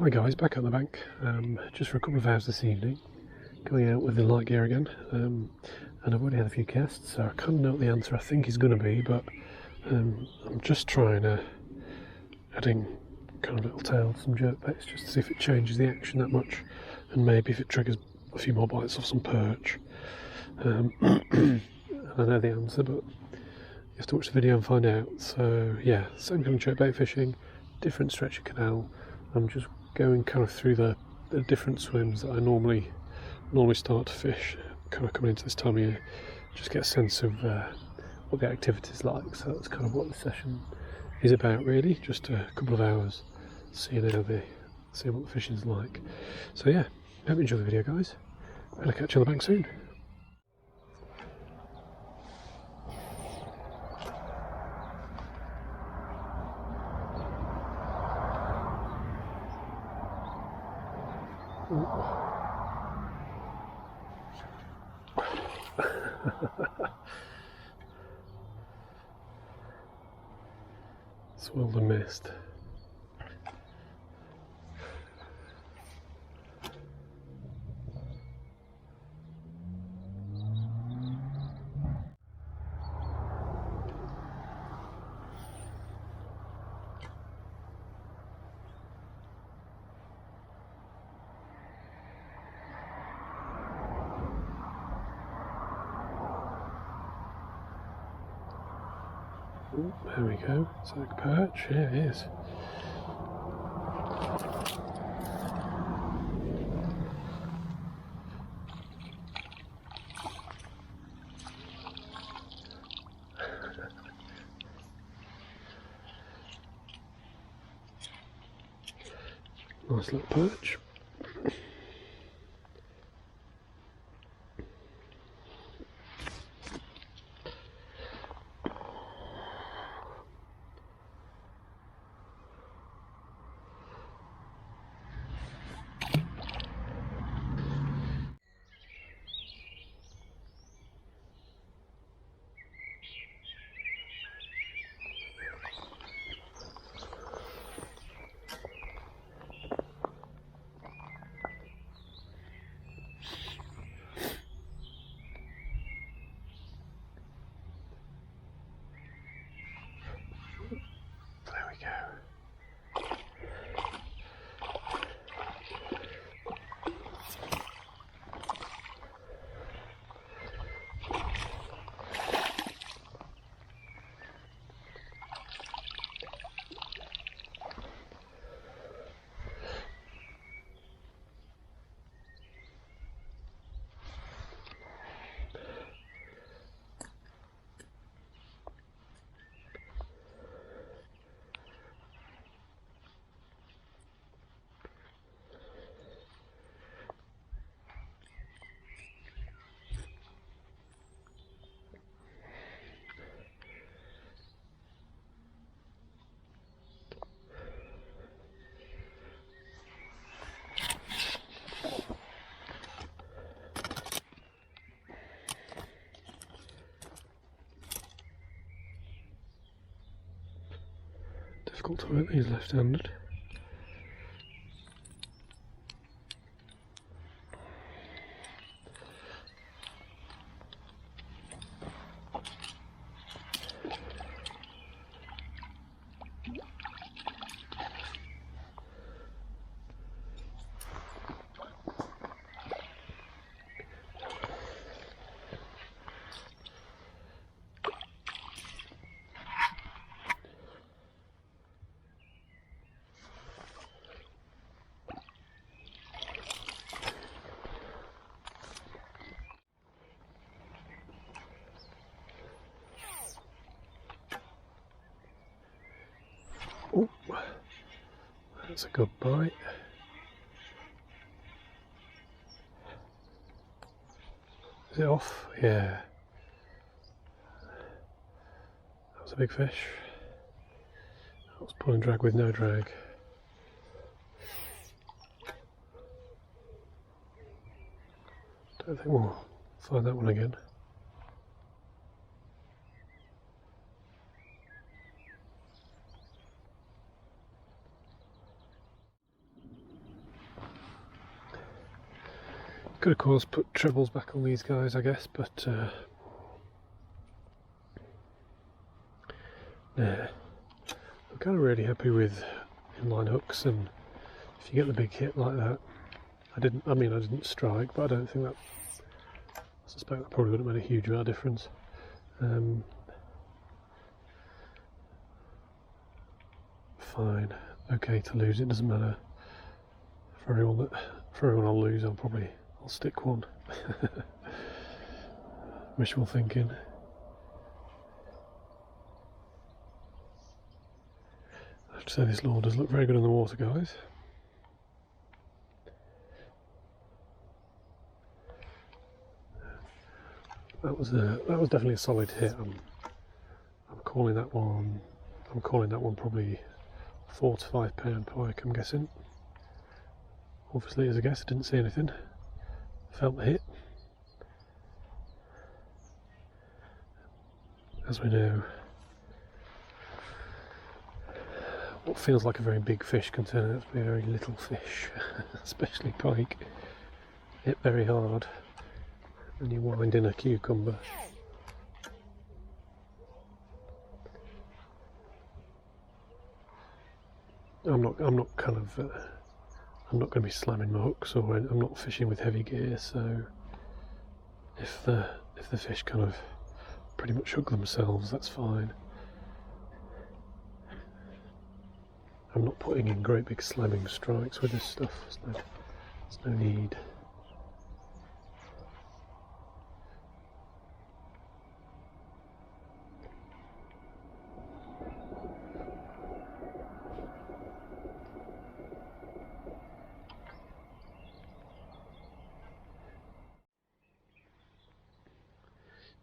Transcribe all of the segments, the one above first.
Hi guys, back at the bank, just for a couple of hours this evening, going out with the light gear again, and I've already had a few casts, so I kind of know what the answer I think is going to be, but I'm just trying adding kind of little tails, some jerk baits, just to see if it changes the action that much, and maybe if it triggers a few more bites off some perch. I know the answer, but you have to watch the video and find out. So yeah, same kind of jerk bait fishing, different stretch of canal. I'm just going kind of through the different swims that I normally start to fish, kind of coming into this time of year, just get a sense of what the activity's like. So that's kind of what the session is about, really, just a couple of hours seeing what the fishing's like. So yeah, hope you enjoy the video, guys. I'll catch you on the bank soon. Swirled and missed. Ooh, there we go. It's like a perch. Yeah, it is. Nice little perch. There we go. Difficult to work these left-handed. Oh, that's a good bite. Is it off? Yeah. That was a big fish. That was pull and drag with no drag. Don't think we'll find that one again. Could of course put trebles back on these guys, I guess, but yeah, I'm kind of really happy with inline hooks, and if you get the big hit like that, I didn't strike, but I don't think that, I suspect that probably wouldn't have made a huge amount of difference. Fine, okay to lose it, doesn't matter. For everyone I'll lose, I'll stick one. Wishful thinking. I have to say this lure does look very good in the water, guys. That was definitely a solid hit. I'm calling that one probably 4 to 5 pound pike, I'm guessing. Obviously, as a guess, I didn't see anything. Felt the hit. As we know, what feels like a very big fish can turn out to be a very little fish, especially pike. Hit very hard, and you wind in a cucumber. I'm not going to be slamming my hooks, or I'm not fishing with heavy gear, so if the fish kind of pretty much hook themselves, that's fine. I'm not putting in great big slamming strikes with this stuff. There's no need.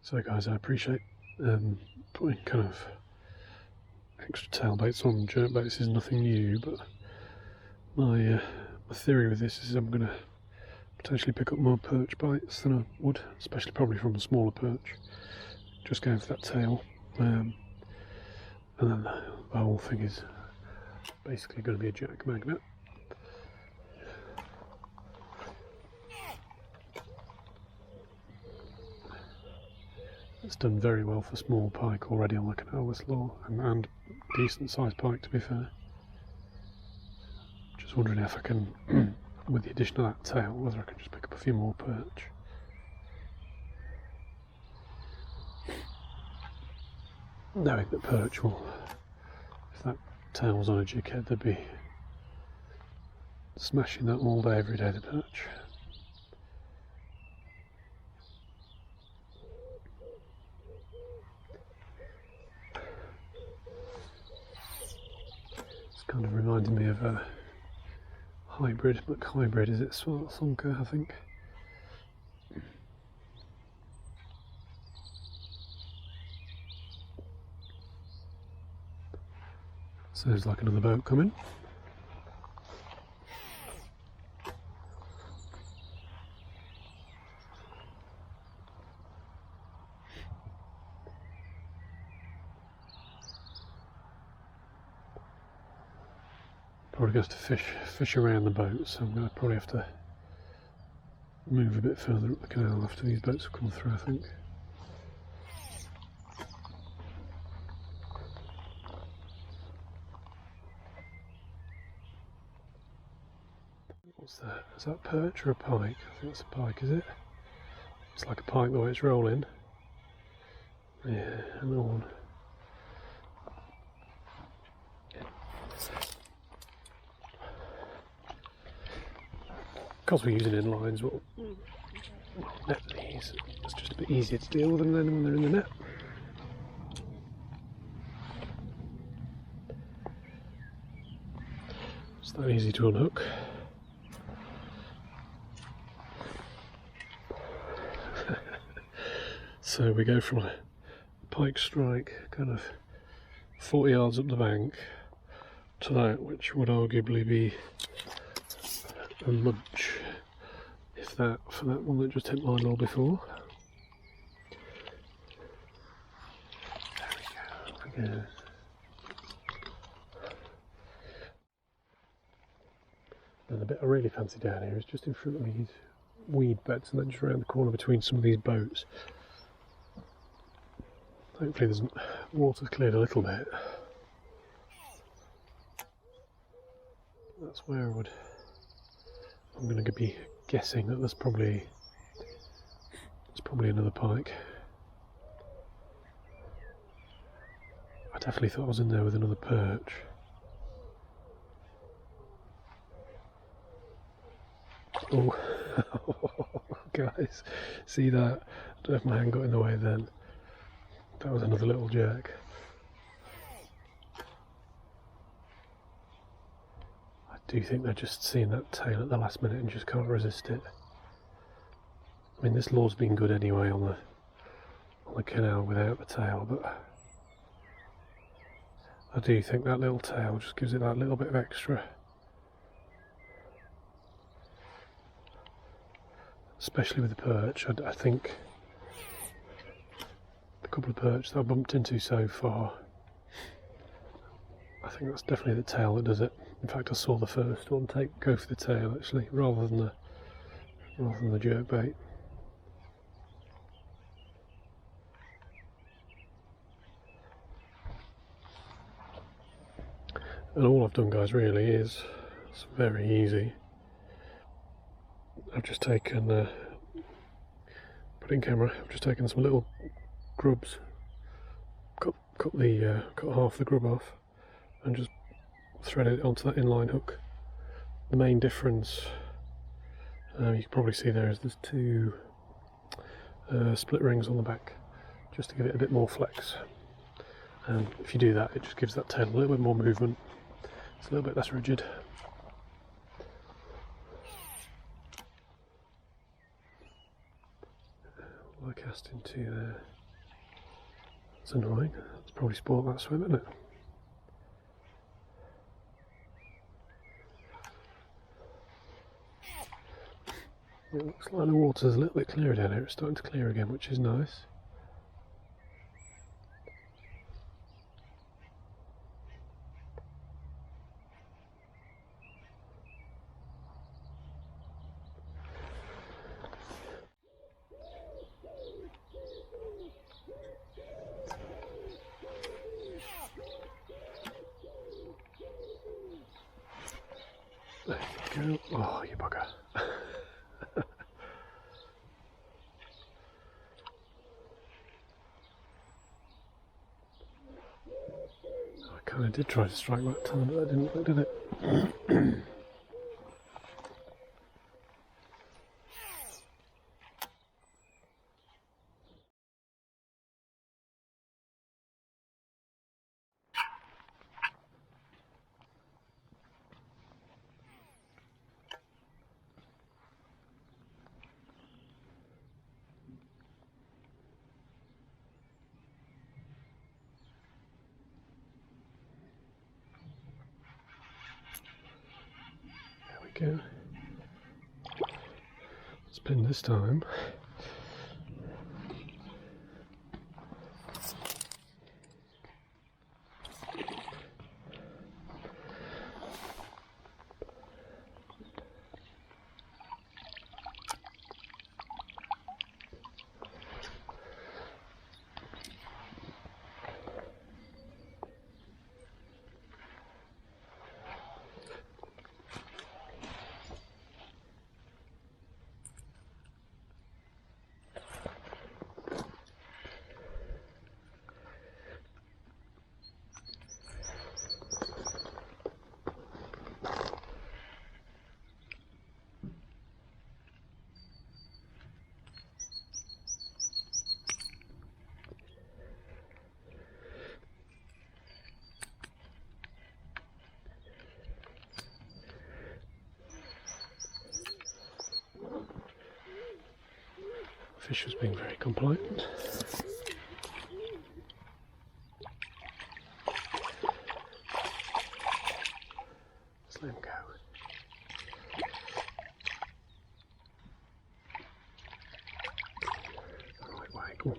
So guys, I appreciate putting kind of extra tail baits on jerk baits is nothing new, but my theory with this is I'm going to potentially pick up more perch bites than I would, especially probably from a smaller perch, just going for that tail, and then the whole thing is basically going to be a jack magnet. It's done very well for small pike already on the Canal Lure, and decent sized pike, to be fair. Just wondering if I can, with the addition of that tail, whether I can just pick up a few more perch. Knowing that perch will, if that tail was on a jig head, they'd be smashing that all day, every day, the perch. Kind of reminded me of a hybrid, but hybrid is it Sonka, I think. So there's like another boat coming. Probably goes to fish around the boat, so I'm going to probably have to move a bit further up the canal after these boats have come through, I think. What's that? Is that perch or a pike? I think that's a pike, is it? It's like a pike the way it's rolling. Yeah, another one. Because we're using inlines, we'll net these. It's just a bit easier to deal with them then when they're in the net. It's that easy to unhook. So we go from a pike strike kind of 40 yards up the bank to that, which would arguably be a munch, if that, for that one that just hit my lure before. There we go. And the bit I really fancy down here is just in front of these weed beds and then just around the corner between some of these boats. Hopefully the water's cleared a little bit. That's where I'm going to be guessing that there's probably another pike. I definitely thought I was in there with another perch. Oh, guys, see that? I don't know if my hand got in the way then. That was another little jerk. I do think they're just seeing that tail at the last minute and just can't resist it. I mean, this lure's been good anyway on the canal without the tail, but I do think that little tail just gives it that little bit of extra. Especially with the perch. I think the couple of perch that I bumped into so far, I think that's definitely the tail that does it. In fact, I saw the first one go for the tail actually, rather than the jerk bait. And all I've done, guys, really is, it's very easy. I've just taken, put it in camera, I've just taken some little grubs, cut half the grub off and just threaded it onto that inline hook. The main difference, you can probably see there, is there's two split rings on the back, just to give it a bit more flex. And if you do that, it just gives that tail a little bit more movement. It's a little bit less rigid. I cast into there. It's annoying. It's probably spoiled that swim, isn't it? It looks like the water's a little bit clearer down here. It's starting to clear again, which is nice. There you go. Oh, you bugger. I kind of did try to strike that time, but that didn't work, did it? Go. Spin this time. Fish was being very compliant. Let's let him go. Right way, go on.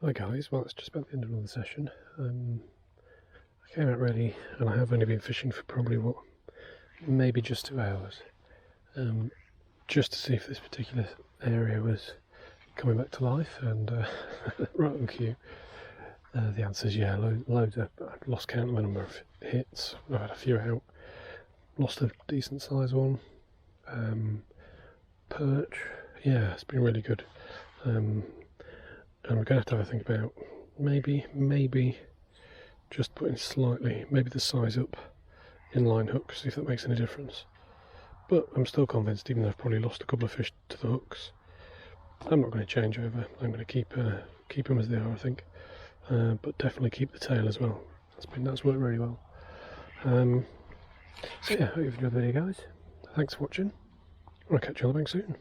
Hi guys, well it's just about the end of another session. I came out ready and I have only been fishing for probably maybe just 2 hours, just to see if this particular area was coming back to life, and right on cue. The answer is yeah, loads of. I've lost count of the number of hits. I've had a few out, lost a decent size one. Perch, yeah, it's been really good. And we're going to have a think about maybe just putting maybe the size up inline hooks, see if that makes any difference. But I'm still convinced, even though I've probably lost a couple of fish to the hooks, I'm not going to change over. I'm going to keep them as they are, I think. But definitely keep the tail as well. That's worked really well. So yeah, hope you've enjoyed the video, guys. Thanks for watching. I'll catch you on the bank soon.